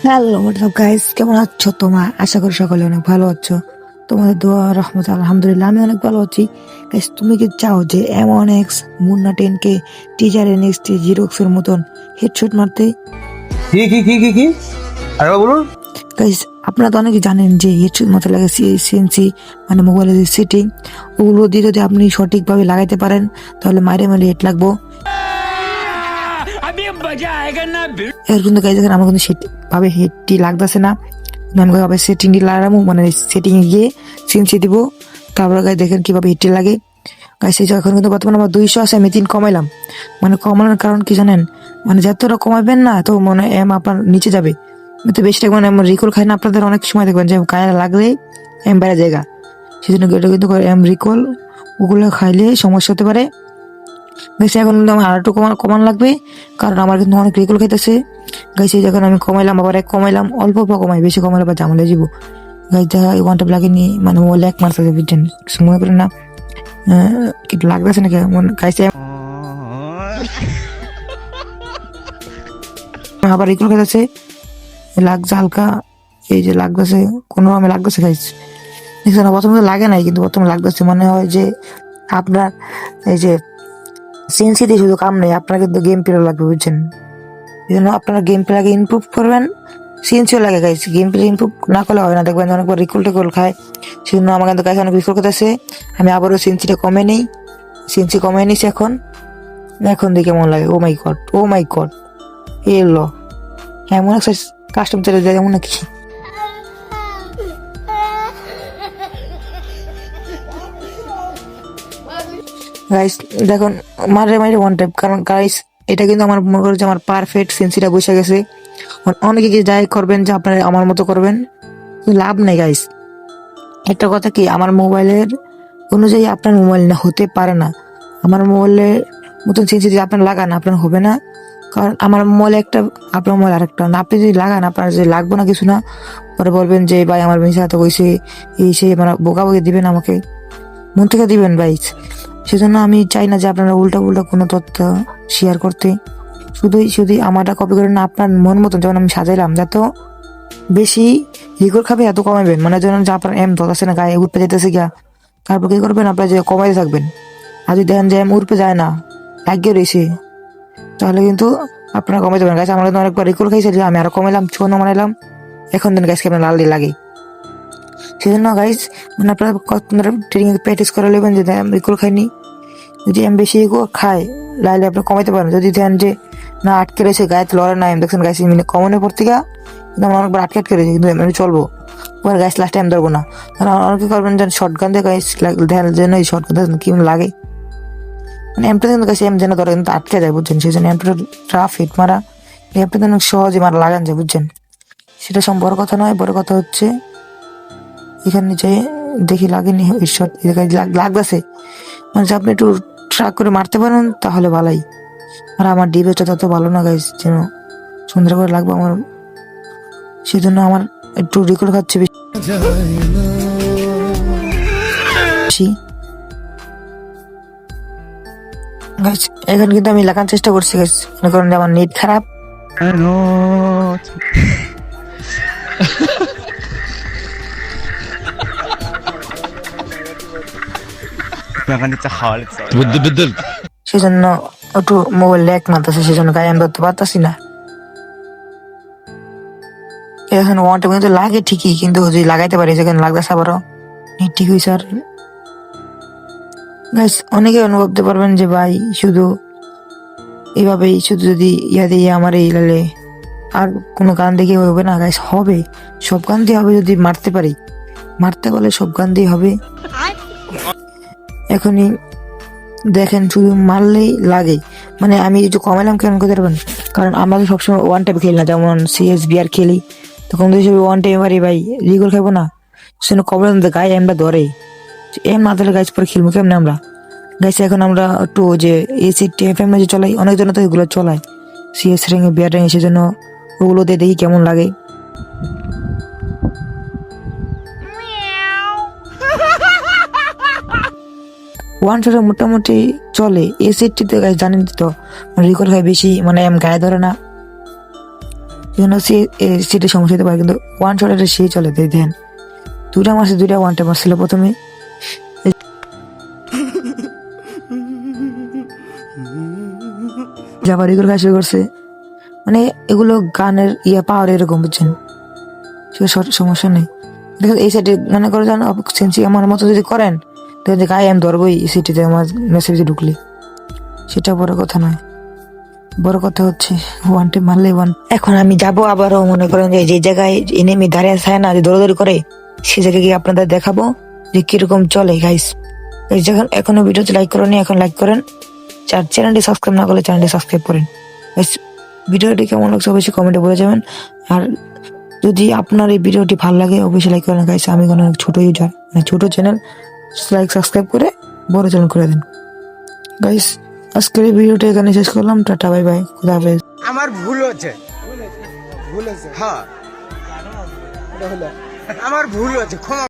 Hello WhatsApp guys, কেমন আছো তোমরা? আশা করি সকলে অনেক ভালো আছো। তোমাদের দোয়া রহমত আলহামদুলিল্লাহ আমি অনেক ভালো আছি। গাইস, তুমি কি চাও যে M1X Munna 10K teaser NXT জিরোক্সের মতন হেডশট মারতে? কি আরে বলুন। গাইস, আপনারা তো অনেকে জানেন যে হেডশট মারতে লাগে CNC মানে মোবাইলের যে সেটিং, ওগুলো দিয়ে যদি আপনি সঠিকভাবে লাগাইতে পারেন তাহলে মাইরে মাইরে হেড লাগবো। এর কিন্তু গাইস দেখেন আমার কিন্তু সেভাবে হেডটি লাগতেছে না। আমি ভাবে সেটিংটি লাগাবো, মানে সেটিং এ গিয়ে সিনসি দিব, তারপরে গাইস দেখেন কিভাবে হেডটি লাগে। গাইস এই যে এখন কিন্তু বর্তমানে আমার 200 আছে, আমি 3 কমাইলাম। মানে কমানোর কারণ কি জানেন? মানে যতটা কমাবেন না তো মানে এম আপনার নিচে যাবে। তো বেশি মানে এমন রিকল খায় না, আপনাদের অনেক সময় দেখবেন যে গায়ে লাগলে এম বাইরে জায়গা, সেই জন্য এটা কিন্তু এম রিকল ওগুলো খাইলে সমস্যা হতে পারে। গাইস এখন কিন্তু আমার আর একটু কমান লাগবে, কারণ আমার কিন্তু অনেক রিকল খাইতেছে। গাইস এই যখন আমি কমাইলাম, আবার এক কমাইলাম, অল্প অল্প কমাই, বেশি কমাইলে বা ঝামেলা যাবো। গাইস দেখা এই ওয়ান টাইপ লাগেনি, মানে মোবাইল এক মারতে বুঝছেন, কিছু মনে করেন না। কিন্তু লাগতেছে নাকি গাইস? আবার রিকল খাইতেছে, লাগছে হালকা, এই যে লাগতেছে কোনো রকমে লাগতেছে গাইস। দেখছেন প্রথমে তো লাগে নাই, কিন্তু প্রথমে লাগতেছে। মনে হয় যে আপনার এই যে সিএনসি দিয়ে শুধু কাম নেই, আপনার কিন্তু গেম প্লে লাগবে বুঝছেন। এই জন্য আপনারা গেম প্লে আগে ইমপ্রুভ করবেন, সিএনসিও লাগে গাইস। গেম প্লে ইমপ্রুভ না করলে হয় না, দেখবেন অনেকবার রিকল টিকল খায়। সেজন্য আমার কিন্তু গাইস অনেক রিকল করতেছে। আমি আবারও সিএনসিটা কমে নেই, সিএনসি কমে নিছি এখন। এখন দেখে কেমন লাগে। ও মাই গড, ও মাই গড, এলো এমন একটা কাস্টম চলে যায় এমন নাকি? গাইস দেখুন, মারে মারে ওয়ান টাইপ, কারণ গাইস এটা কিন্তু আমার মনে করছে আমার পারফেক্ট সেন্সিটা বসে গেছে। অনেকে কি যাই করবেন যে আপনারা আমার মতো করবেন, লাভ নেই গাইস। একটা কথা কি, আমার মোবাইলের অনুযায়ী আপনার মোবাইল না হতে পারে না। আমার মোবাইলের মতন সেন্সি যদি আপনার লাগান, আপনার হবে না। কারণ আমার মোবাইল একটা, আপনার মোবাইল আরেকটা না। আপনি যদি লাগান, আপনার যদি লাগবে না কিছু না, পরে বলবেন যে ভাই আমার মিশা হাতে কইছে এই সে, মানে বোকাবোকি দিবেন আমাকে, মন থেকে দিবেন ভাই। সেজন্য আমি চাই না যে আপনারা উল্টা উল্টা কোনো তথ্য শেয়ার করতে। শুধু আমারটা কপি করে না, আপনার মন মতন যেমন আমি সাজাইলাম, যত বেশি রিকল খাবে এত কমাবেন। মানে যেমন যে আপনার এম ধরতেছে না, গায়ে উঠতে যেতেছে গিয়া, তারপর কি করবেন, আপনার যে কমাইতে থাকবেন। আর যদি দেখেন যে এম উঠতে যায় না, লাগিয়ে রয়েছে, তাহলে কিন্তু আপনারা কমাইতে পারেন। গাছ আমার কিন্তু অনেকবার রিকল খাইছে, যে আমি আরো কমাইলাম, 6 বানাইলাম, এখন দিন গাছকে আপনার লাল দিয়ে লাগে। সেই জন্য গাইজ মানে আপনারা ট্রেনিং প্র্যাকটিস করে নেবেন যে রিকল খাইনি। যদি এম বেশি খায় লাইলে আপনি কমাইতে পারেন। যদি দেখেন যে না আটকে রয়েছে, গায়ে লড়ে না, দেখছেন গাছ মিনে কমনের পর থেকে কিন্তু আমার অনেকবার আটকে রয়েছে, কিন্তু আমি চলবো, ওর গাছ লাস্ট টাইম ধরবো না। কারণ অনেকে করবেন যেন শর্ট গান দিয়ে গাছ দেখার জন্য, এই শর্ট গান কি লাগে, মানে এমটা কিন্তু গাছ এম যেন ধরে কিন্তু আটকে যায় বুঝছেন। সেই জন্য এমটা ট্রাফ হিট মারা, এমটা যেন সহজে মারা লাগান যায় বুঝছেন। সেটা সব বড় কথা নয়, বড় কথা হচ্ছে এখানে নিচে দেখি লাগেনি শর্ট লাগতেছে, মানে আপনি একটু ট্রাক করে মারতে পারেন তাহলে ভালোই। আর আমার ডিবেটা তত ভালো না গাইস, যেন সুন্দর করে লাগবে আমার, সেজন্য আমার একটু রিকল খাচ্ছে বেশি গাইস। এখন কিন্তু আমি লাগানোর চেষ্টা করছি গাইস, মনে করেন যে আমার নেট খারাপ। সেজন্য একটু মোবাইল ল্যাগ মারতেছে, সেজন্য গায়ে আমি ধরতে পারতাছি না। এখন ওয়ানটা কিন্তু লাগে ঠিকই, কিন্তু যদি লাগাইতে পারি সেখানে লাগতেছে আবারও নেট ঠিক হয়েছে। আর গাইস অনেকে অনুভব করতে পারবেন যে ভাই শুধু এইভাবেই শুধু যদি ইয়া দিয়ে আমার এই লালে আর কোনো গান দেখে হবে না গাইস, হবে, সব গান দিয়ে হবে। যদি মারতে পারি, মারতে পারলে সব গান দিয়ে হবে। এখনই দেখেন শুধু মারলেই লাগে, মানে আমি একটু কমাইলাম কেন করতে পারবেন, কারণ আমরা তো সবসময় ওয়ান টাইপ খেলি না, যেমন CSBR খেলি, তখন তো ওয়ান টাইম পারি ভাই, রিগল খাবো না, সেজন্য কমলাম গায়ে এমটা ধরে, এম না ধরলে গাছ পরে খেলবো কেমনে আমরা গাইছে। এখন আমরা একটু যে AC/FM যে চলাই, অনেকজন তো এগুলো চলায় CS র্যাঙ্কে, বিয়ার র্যাঙ্কে, সেজন্য ওগুলো দিয়ে দেখি কেমন লাগে। ওয়ান শটে মোটামুটি চলে, AC/তে গাছ জানেন তো রিকল হয় বেশি, মানে এম গায়ে ধরে না। জন্য সিটের সমস্যা হতে পারে, কিন্তু ওয়ান শট এটা সেই চলে দেন। দুটা মারছে, দুইটা ওয়ান টাইম মারছিল প্রথমে। জাবারি করে শুরু করছে, মানে এগুলো গানের পাওয়ার এরকম, বুঝছেন? সমস্যা নেই। দেখো এই সাইডে মনে করো যেন সেন্সি আমার মতো যদি করেন, দেখেন যে গায়ে আমি ধরবোই এই সিটিতে আমার মেসেজে ঢুকলে, সেটা বড় কথা নয়। বড় কথা হচ্ছে ওয়ান টাইম মারলে ওয়ান। এখন আমি যাব আবারও, মনে করেন যে জায়গায় এনিমি দাঁড়িয়ে থাকে না, যে দৌড়াদৌড়ি করে, সে জায়গায় গিয়ে আপনাদের দেখাবো যে কিরকম চলে গাইস। যখন এখনো ভিডিওতে লাইক করেনি, এখন লাইক করেন। চ্যানেলটি সাবস্ক্রাইব না করলে চ্যানেলটি সাবস্ক্রাইব করেন। ভিডিওটি কেমন লাগছে অবশ্যই কমেন্টে বলে যাবেন। আর যদি আপনার এই ভিডিওটি ভালো লাগে অবশ্যই লাইক করেন গাইস। আমি কোনো ছোট ইউজার, মানে ছোট চ্যানেল, লাইক সাবস্ক্রাইব করে বড় চ্যানেল করে দেন গাইস। আজকের এই ভিডিওটা এখানে শেষ করলাম। টাটা, বাই বাই, খুদা হাফেজ। আমার ভুল হচ্ছে হ্যাঁ আমার ভুল হচ্ছে ক্ষমা